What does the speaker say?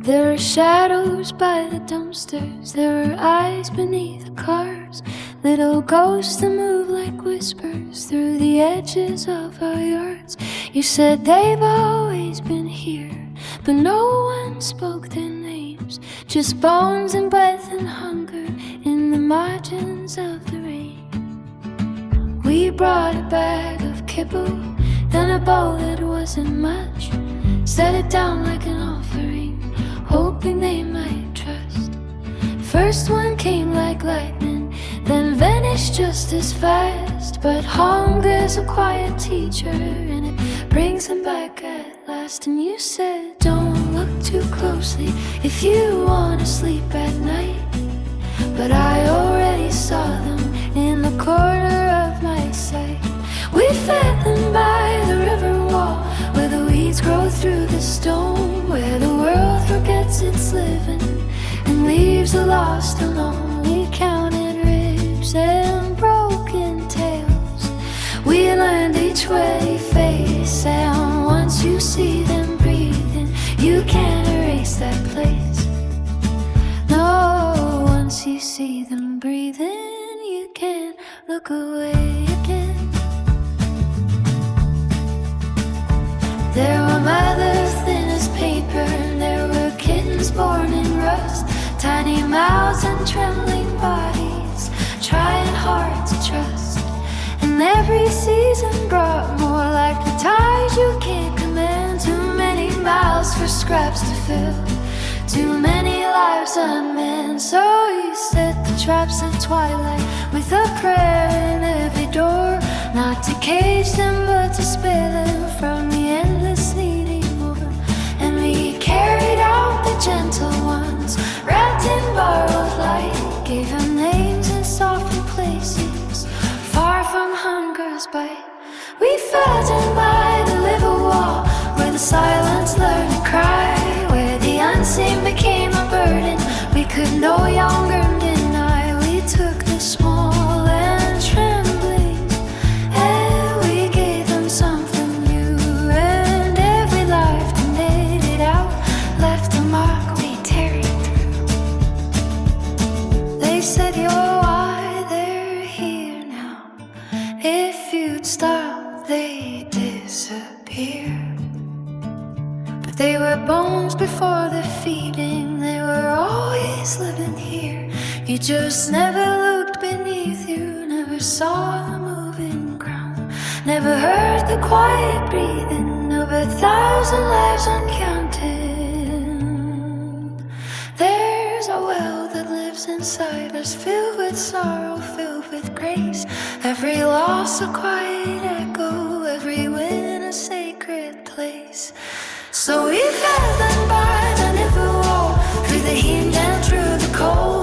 There were shadows by the dumpsters, there were eyes beneath the cars, little ghosts that move like whispers through the edges of our yards. You said they've always been here, but no one spoke their names, just bones and breath and hunger in the margins of the rain. We brought a bag of kibble, then a bowl that wasn't much, set it down like an offering, hoping they might trust. First one came like lightning, then vanished just as fast. But hunger's a quiet teacher, and it brings them back at last. And you said, don't look too closely if you wanna sleep at night. But I already saw them in the corner of my sight. We fed them by the river wall, where the weeds grow through the stone, where the world forgets it's living and leaves the lost alone. We counted ribs and broken tails, we learned each way face. And once you see them breathing, you can't erase that place. No, once you see them breathing, you can't look away again. There were mothers thin as paper, and there were kittens born in rust, tiny mouths and trembling bodies, trying hard to trust. And every season brought more, like the ties you can't command. Too many mouths for scraps to fill, too many lives unmanned. So you set the traps at twilight with a prayer in every door, not to cage them but to spare them from the endless needing more. And we carried out the gentle ones, wrapped in borrowed light, gave them names in softened places, far from hunger's bite. We fed them by the river wall, where the silence learned to cry, where the unseen became a burden we could no longer deny. We took the small and trembling, and we gave them something new, and every life that made it out left a mark we tarried through. They said you're why they're here now, if you'd stop they'd disappear. But they were bones before the feeding, they were always living here. You just never looked beneath you, never saw the moving ground, never heard the quiet breathing of 1,000 lives uncounted. There's a well that lives inside us, filled with sorrow, filled with grace. Every loss a quiet echo, every win a sacred place. So we fed them by the river wall, through the heat and through the cold,